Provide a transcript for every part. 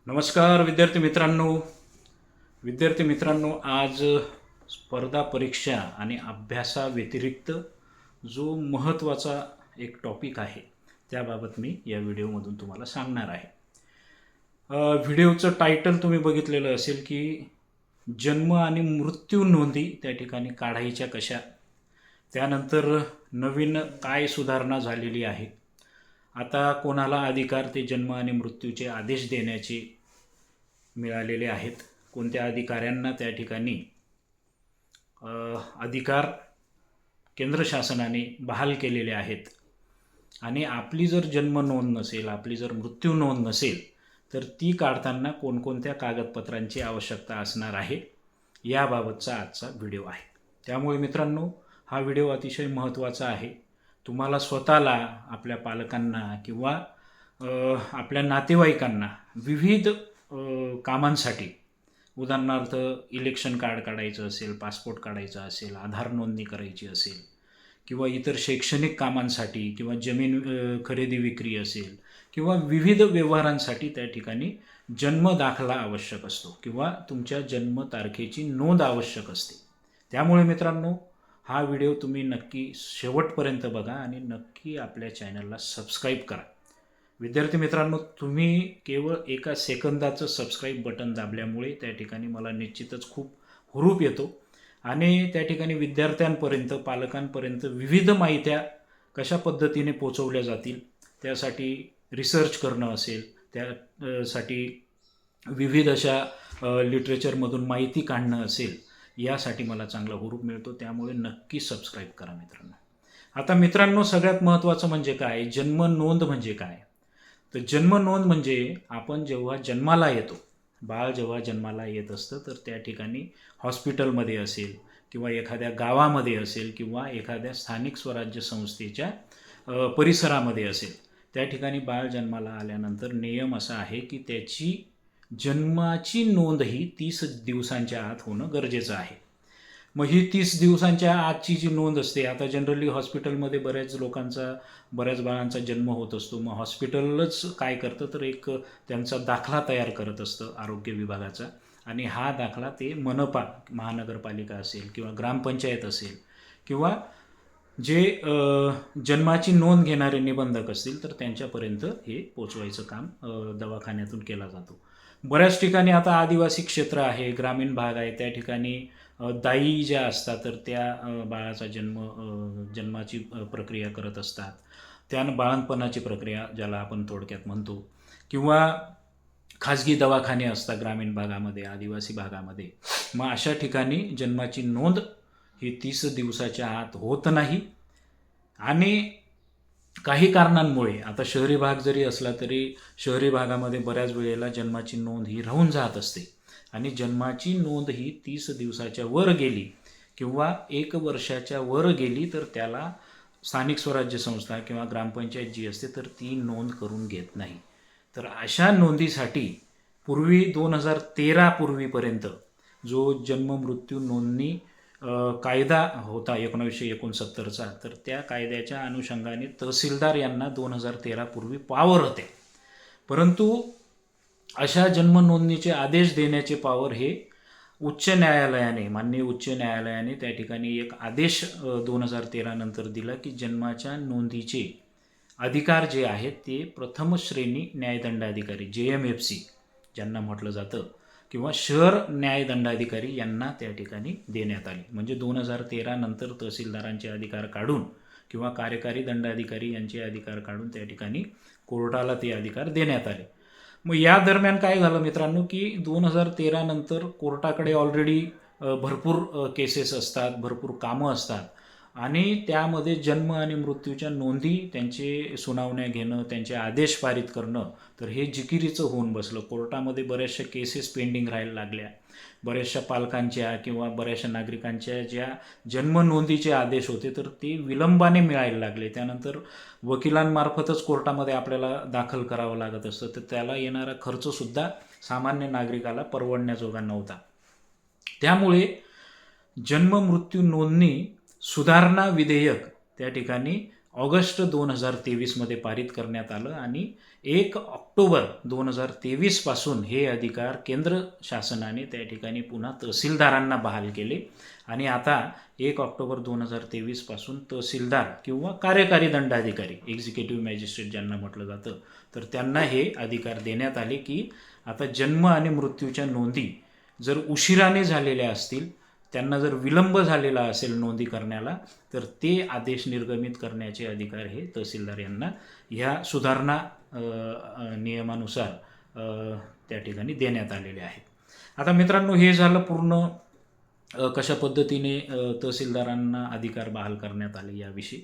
नमस्कार विद्यार्थी मित्रांनो, आज स्पर्धा परीक्षा आणि अभ्यासाव्यतिरिक्त जो महत्त्वाचा एक टॉपिक आहे त्याबाबत मी या व्हिडिओमधून तुम्हाला सांगणार आहे. व्हिडिओचं टायटल तुम्ही बघितलेलं असेल की जन्म आणि मृत्यू नोंदी त्या ठिकाणी काढायच्या कशा, त्यानंतर नवीन काय सुधारणा झालेली आहे, आता कोणाला अधिकार ते जन्म आणि मृत्यूचे आदेश देण्याचे मिळालेले आहेत, कोणत्या अधिकाऱ्यांना त्या ठिकाणी अधिकार केंद्र शासनाने बहाल केलेले आहेत, आणि आपली जर जन्म नोंद नसेल, आपली जर मृत्यू नोंद नसेल तर ती काढताना कोणकोणत्या कागदपत्रांची आवश्यकता असणार आहे याबाबतचा आजचा व्हिडिओ आहे. त्यामुळे मित्रांनो, हा व्हिडिओ अतिशय महत्त्वाचा आहे. तुम्हाला स्वतःला, आपल्या पालकांना किंवा आपल्या नातेवाईकांना विविध कामांसाठी, उदाहरणार्थ इलेक्शन कार्ड काढायचं असेल, पासपोर्ट काढायचा असेल, आधार नोंदणी करायची असेल, किंवा इतर शैक्षणिक कामांसाठी, किंवा जमीन खरेदी विक्री असेल, किंवा विविध व्यवहारांसाठी त्या ठिकाणी जन्म दाखला आवश्यक असतो किंवा तुमच्या जन्मतारखेची नोंद आवश्यक असते. त्यामुळे मित्रांनो, हा व्हिडिओ तुम्ही नक्की शेवटपर्यंत बघा आणि नक्की आपल्या चॅनलला सबस्क्राईब करा. विद्यार्थी मित्रांनो, तुम्ही केवळ एका सेकंदाचं सबस्क्राईब बटन दाबल्यामुळे त्या ठिकाणी मला निश्चितच खूप हुरूप येतो आणि त्या ठिकाणी विद्यार्थ्यांपर्यंत, पालकांपर्यंत विविध माहित्या कशा पद्धतीने पोचवल्या जातील त्यासाठी रिसर्च करणं असेल, त्यासाठी विविध अशा लिटरेचरमधून माहिती काढणं असेल, यासाठी मला चांगला हुरूप मिळतो. त्यामुळे नक्की सबस्क्राईब करा मित्रांनो. आता मित्रांनो, सगळ्यात महत्त्वाचं म्हणजे काय, जन्म नोंद म्हणजे काय? तर जन्म नोंद म्हणजे आपण जेव्हा जन्माला येतो, बाळ जेव्हा जन्माला येत असतं, तर त्या ठिकाणी हॉस्पिटलमध्ये असेल किंवा एखाद्या गावामध्ये असेल किंवा एखाद्या स्थानिक स्वराज्य संस्थेच्या परिसरामध्ये असेल, त्या ठिकाणी बाळ जन्माला आल्यानंतर नियम असा आहे की त्याची जन्माची नोंद ही 30 दिवसांच्या आत होणं गरजेचं आहे. मग ही 30 दिवसांच्या आतची जी नोंद असते, आता जनरली हॉस्पिटलमध्ये बऱ्याच बाळांचा जन्म होत असतो. मग हॉस्पिटलच काय करतं, तर एक त्यांचा दाखला तयार करत असतं आरोग्य विभागाचा, आणि हा दाखला ते मनपा, महानगरपालिका असेल किंवा ग्रामपंचायत असेल किंवा जे जन्माची नोंद घेणारे निबंधक असतील तर त्यांच्यापर्यंत हे पोचवायचं काम दवाखान्यातून केला जातो. बऱ्याच ठिकाणी आता आदिवासी क्षेत्र आहे, ग्रामीण भाग आहे, त्या ठिकाणी दाई ज्या असतात तर त्या बाळाचा जन्माची प्रक्रिया करत असतात, त्यानं बाळंतपणाची प्रक्रिया ज्याला आपण थोडक्यात म्हणतो, किंवा खाजगी दवाखाने असतात ग्रामीण भागामध्ये, आदिवासी भागामध्ये. मग अशा ठिकाणी जन्माची नोंद ही 30 दिवसाच्या आत होत नाही, आणि काही कारणांमुळे, आता शहरी भाग जरी असला तरी शहरी भागामध्ये बऱ्याच वेळेला जन्माची नोंद ही राहून जात असते, आणि जन्माची नोंद ही 30 दिवसाच्या वर गेली किंवा 1 वर्षाच्या वर गेली तर त्याला स्थानिक स्वराज्य संस्था किंवा ग्रामपंचायत जी असते तर ती नोंद करून घेत नाही. तर अशा नोंदीसाठी पूर्वी 2013 पूर्वीपर्यंत जो जन्म मृत्यू नोंदणी कायदा होता 1969चा, तर त्या कायद्याच्या अनुषंगाने तहसीलदार यांना 2013 पूर्वी पॉवर होते. परंतु अशा जन्म नोंदणीचे आदेश देण्याचे पॉवर हे माननीय उच्च न्यायालयाने त्या ठिकाणी एक आदेश 2013 नंतर दिला की जन्माच्या नोंदीचे अधिकार जे आहेत ते प्रथम श्रेणी न्यायदंडाधिकारी, JMFC ज्यांना म्हटलं जातं, किंवा शहर न्यायदंडाधिकारी यांना त्या ठिकाणी देण्यात आले. म्हणजे 2013 नंतर तहसीलदारांचे अधिकार काढून किंवा कार्यकारी दंडाधिकारी यांचे अधिकार काढून त्या ठिकाणी कोर्टाला ते अधिकार देण्यात आले. मग या दरम्यान काय झालं मित्रांनो, की 2013 नंतर कोर्टाकडे ऑलरेडी भरपूर केसेस असतात, भरपूर कामं असतात, आणि त्यामध्ये जन्म आणि मृत्यूच्या नोंदी, त्यांचे सुनावण्या घेणं, त्यांचे आदेश पारित करणं, तर हे जिकिरीचं होऊन बसलं. कोर्टामध्ये बऱ्याचशा केसेस पेंडिंग राहायला लागल्या. बऱ्याचशा पालकांच्या किंवा बऱ्याचशा नागरिकांच्या ज्या जन्म नोंदीचे आदेश होते तर ते विलंबाने मिळायला लागले. त्यानंतर वकिलांमार्फतच कोर्टामध्ये आपल्याला दाखल करावं लागत असतं, तर त्याला येणारा खर्चसुद्धा सामान्य नागरिकाला परवडण्याजोगा नव्हता. त्यामुळे जन्म मृत्यू नोंदणी सुधारणा विधेयक त्या ठिकाणी ऑगस्ट 2023मध्ये पारित करण्यात आलं आणि 1 ऑक्टोबर 2023पासून हे अधिकार केंद्र शासनाने त्या ठिकाणी पुन्हा तहसीलदारांना बहाल केले आणि आता 1 ऑक्टोबर 2023पासून तहसीलदार किंवा कार्यकारी दंडाधिकारी एक्झिक्युटिव्ह मॅजिस्ट्रेट ज्यांना म्हटलं जातं तर त्यांना हे अधिकार देण्यात आले की आता जन्म आणि मृत्यूच्या नोंदी जर उशिराने झालेल्या असतील, त्यांना जर विलंब झालेला असेल नोंदी करण्याला, तर ते आदेश निर्गमित करण्याचे अधिकार हे तहसीलदार यांना ह्या सुधारणा नियमानुसार त्या ठिकाणी देण्यात आलेले आहेत. आता मित्रांनो, हे झालं पूर्ण कशा पद्धतीने तहसीलदारांना अधिकार बहाल करण्यात आले याविषयी.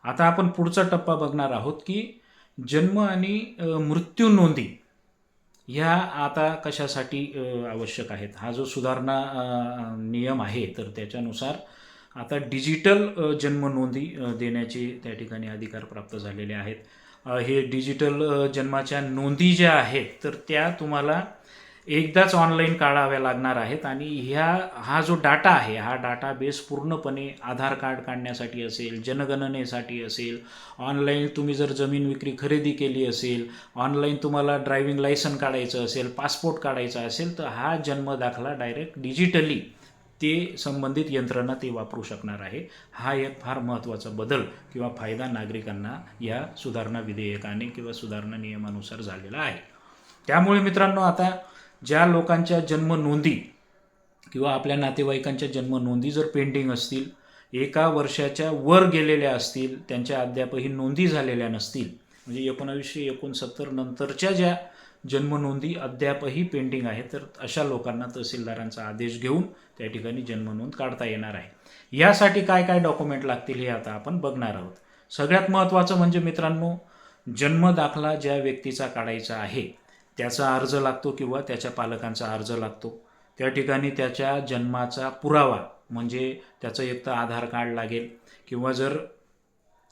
आता आपण पुढचा टप्पा बघणार आहोत की जन्म आणि मृत्यू नोंदी ह्या आता कशासाठी आवश्यक आहेत. हा जो सुधारणा नियम आहे तर त्याच्यानुसार आता डिजिटल जन्म नोंदी देण्याचे त्या ठिकाणी अधिकार प्राप्त झालेले आहेत. हे डिजिटल जन्माच्या नोंदी ज्या आहेत तर त्या तुम्हाला एकदाच ऑनलाईन काढाव्या लागणार आहेत आणि हा जो डाटा आहे हा डाटाबेस पूर्णपणे आधार कार्ड काढण्यासाठी असेल, जनगणनेसाठी असेल, ऑनलाईन तुम्ही जर जमीन विक्री खरेदी केली असेल, ऑनलाईन तुम्हाला ड्रायव्हिंग लायसन काढायचं असेल, पासपोर्ट काढायचा असेल, तर हा जन्मदाखला डायरेक्ट डिजिटली ते संबंधित यंत्रणा ते वापरू शकणार आहे. हा एक फार महत्त्वाचा बदल किंवा फायदा नागरिकांना या सुधारणा विधेयकाने किंवा सुधारणा नियमानुसार झालेला आहे. त्यामुळे मित्रांनो, आता ज्या लोकांच्या जन्म नोंदी किंवा आपल्या नातेवाईकांच्या जन्म नोंदी जर पेंडिंग असतील, 1 वर्षाच्या वर गेलेल्या असतील, त्यांच्या अद्यापही नोंदी झालेल्या नसतील, म्हणजे 1969 नंतरच्या ज्या जन्म नोंदी अद्यापही पेंडिंग आहेत, तर अशा लोकांना तहसीलदारांचा आदेश घेऊन त्या ठिकाणी जन्म नोंद काढता येणार आहे. यासाठी काय काय डॉक्युमेंट लागतील हे आता आपण बघणार आहोत. सगळ्यात महत्त्वाचं म्हणजे मित्रांनो, जन्म दाखला ज्या व्यक्तीचा काढायचा आहे त्याचा अर्ज लागतो किंवा त्याच्या पालकांचा अर्ज लागतो. त्या ठिकाणी त्याच्या जन्माचा पुरावा म्हणजे त्याचं एक तर आधार कार्ड लागेल किंवा जर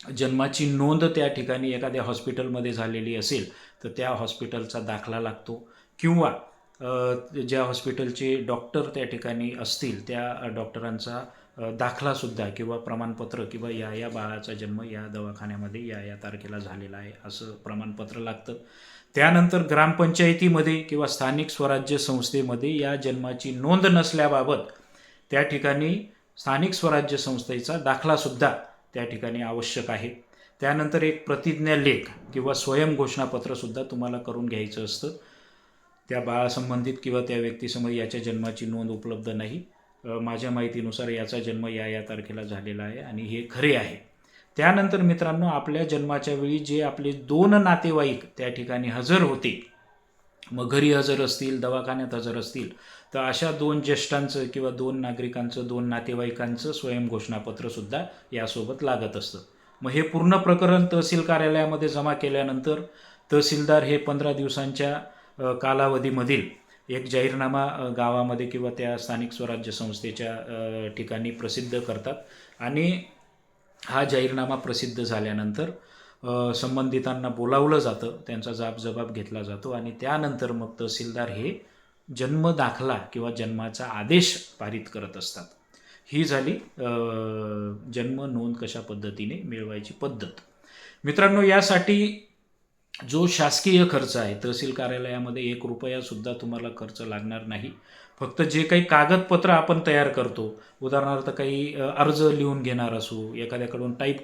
जन्माची नोंद त्या ठिकाणी एखाद्या हॉस्पिटलमध्ये झालेली असेल तर त्या हॉस्पिटलचा दाखला लागतो किंवा ज्या हॉस्पिटलचे डॉक्टर त्या ठिकाणी असतील त्या डॉक्टरांचा दाखलासुद्धा किंवा प्रमाणपत्र किंवा या बाळाचा जन्म या दवाखान्यामध्ये या तारखेला झालेला आहे असं प्रमाणपत्र लागतं. त्यानंतर ग्रामपंचायतीमध्ये किंवा स्थानिक स्वराज्य संस्थेमध्ये या जन्माची नोंद नसल्याबाबत त्या ठिकाणी स्थानिक स्वराज्य संस्थेचा दाखलासुद्धा त्या ठिकाणी आवश्यक आहे. त्यानंतर एक प्रतिज्ञा लेख किंवा स्वयं घोषणापत्रसुद्धा तुम्हाला करून घ्यायचं असतं. त्या बाळासंबंधित किंवा त्या व्यक्तीसमोर याच्या जन्माची नोंद उपलब्ध नाही, माझ्या माहितीनुसार याचा जन्म या तारखेला झालेला आहे आणि हे खरे आहे. त्यानंतर मित्रांनो, आपल्या जन्माच्या वेळी जे आपले 2 नातेवाईक त्या ठिकाणी हजर होते, मग घरी हजर असतील, दवाखान्यात हजर असतील, तर अशा 2 ज्येष्ठांचं किंवा 2 नागरिकांचं, 2 नातेवाईकांचं स्वयं घोषणापत्रसुद्धा यासोबत लागत असतं. मग हे पूर्ण प्रकरण तहसील कार्यालयामध्ये जमा केल्यानंतर तहसीलदार हे 15 दिवसांच्या कालावधीमधील एक जाहीरनामा गावामध्ये किंवा त्या स्थानिक स्वराज्य संस्थेच्या ठिकाणी प्रसिद्ध करतात आणि हा जाहीरनामा प्रसिद्ध झाल्यानंतर संबंधितांना बोलावलं जातं, त्यांचा जबाब घेतला जातो आणि त्यानंतर मग तहसीलदार हे जन्म दाखला किंवा जन्माचा आदेश पारित करत असतात. ही झाली जन्म नोंद कशा पद्धतीने मिळवायची पद्धत. मित्रांनो, यासाठी जो शासकीय खर्च आहे, तहसील कार्यालयामध्ये 1 रुपयासुद्धा तुम्हाला खर्च लागणार नाही. फक्त जे काही कागदपत्र आपण तयार करतो, उदाहरणार्थ काही अर्ज लिहून घेणार असू, एखाद्याकडून टाईप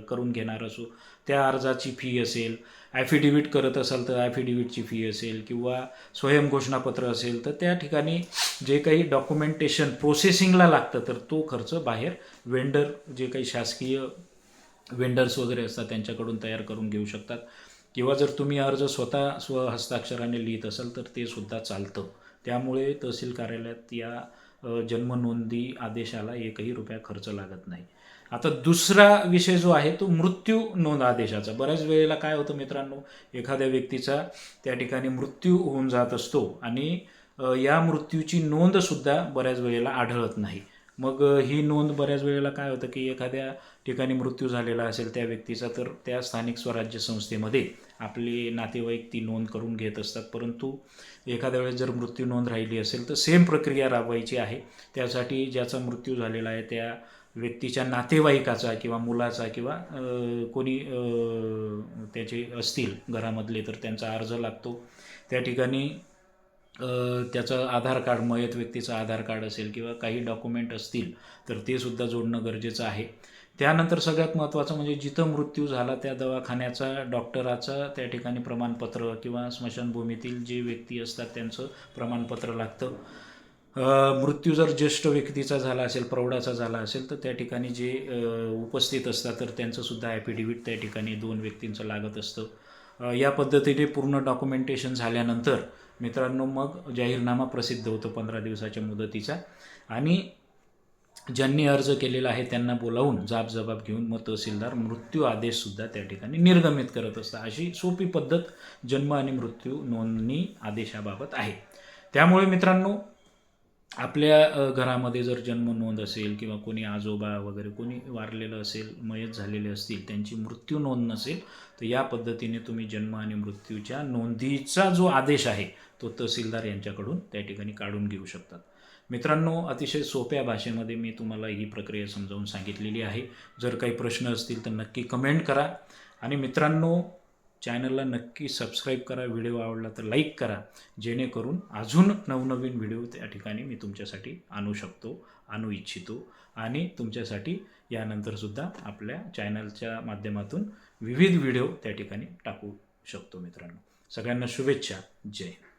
करून घेणार असू, त्या अर्जाची फी असेल, ॲफिडेविट करत असाल तर ॲफिडेविटची फी असेल किंवा स्वयं घोषणापत्र असेल तर त्या ठिकाणी जे काही डॉक्युमेंटेशन प्रोसेसिंगला लागतं तर तो खर्च बाहेर वेंडर, जे काही शासकीय वेंडर्स वगैरे असतात त्यांच्याकडून तयार करून घेऊ शकतात किंवा जर तुम्ही अर्ज स्वतः स्वहस्ताक्षराने लिहित असाल तर ते सुद्धा चालतं. त्यामुळे तहसील कार्यालयात या जन्म नोंदी आदेशाला 1ही रुपया खर्च लागत नाही. आता दुसरा विषय जो आहे तो मृत्यू नोंद आदेशाचा. बऱ्याच वेळेला काय होतं मित्रांनो, एखाद्या व्यक्तीचा त्या ठिकाणी मृत्यू होऊन जात असतो आणि या मृत्यूची नोंदसुद्धा बऱ्याच वेळेला आढळत नाही. मग ही नोंद बऱ्याच वेळेला काय होतं की एखाद्या ठिकाणी मृत्यू झालेला असेल त्या व्यक्तीचा तर त्या स्थानिक स्वराज्य संस्थेमध्ये आपले नातेवाईक ती नोंद करून घेत असतात, परंतु एखाद्या वेळेस जर मृत्यू नोंद राहिली असेल तर सेम प्रक्रिया राबवायची आहे. त्यासाठी ज्याचा मृत्यू झालेला आहे त्या व्यक्तीच्या नातेवाईकाचा किंवा मुलाचा किंवा कोणी त्याचे असतील घरामधले तर त्यांचा अर्ज लागतो. त्या ठिकाणी त्याचं आधार कार्ड, मयत व्यक्तीचं आधार कार्ड असेल किंवा काही डॉक्युमेंट असतील तर ते सुद्धा जोडणं गरजेचं आहे. त्यानंतर सगळ्यात महत्त्वाचं म्हणजे जिथं मृत्यू झाला त्या दवाखान्याचा, डॉक्टराचा त्या ठिकाणी प्रमाणपत्र किंवा स्मशानभूमीतील जे व्यक्ती असतात त्यांचं प्रमाणपत्र लागतं. मृत्यू जर ज्येष्ठ व्यक्तीचा झाला असेल, प्रौढाचा झाला असेल तर त्या ठिकाणी जे उपस्थित असतात तर त्यांचंसुद्धा ॲफिडेव्हिट त्या ठिकाणी 2 व्यक्तींचं लागत असतं. या पद्धतीने पूर्ण डॉक्युमेंटेशन झाल्यानंतर मित्रांनो मग जाहीरनामा प्रसिद्ध होतो 15 दिवसाच्या मुदतीचा आणि ज्यांनी अर्ज केलेला आहे त्यांना बोलावून जबाब घेऊन मग तहसीलदार मृत्यू आदेशसुद्धा त्या ठिकाणी निर्गमित करत असतात. अशी सोपी पद्धत जन्म आणि मृत्यू नोंदणी आदेशाबाबत आहे. त्यामुळे मित्रांनो आपल्या घरामध्ये जर जन्म नोंद असेल किंवा कोणी आजोबा वगैरे कोणी वारलेलं असेल, मयत झालेले असतील, त्यांची मृत्यू नोंद नसेल तर या पद्धतीने तुम्ही जन्म आणि मृत्यूच्या नोंदीचा जो आदेश आहे तो तहसीलदार यांच्याकडून त्या ठिकाणी काढून घेऊ शकतात. मित्रांनो अतिशय सोप्या भाषेमध्ये मी तुम्हाला ही प्रक्रिया समजावून सांगितलेली आहे. जर काही प्रश्न असतील तर नक्की कमेंट करा आणि मित्रांनो चॅनलला नक्की सबस्क्राईब करा. व्हिडिओ आवडला तर लाईक करा, जेणेकरून अजून नवनवीन व्हिडिओ त्या ठिकाणी मी तुमच्यासाठी आणू इच्छितो आणि तुमच्यासाठी यानंतरसुद्धा आपल्या चॅनलच्या माध्यमातून विविध व्हिडिओ त्या ठिकाणी टाकू शकतो. मित्रांनो सगळ्यांना शुभेच्छा. जय हिंद.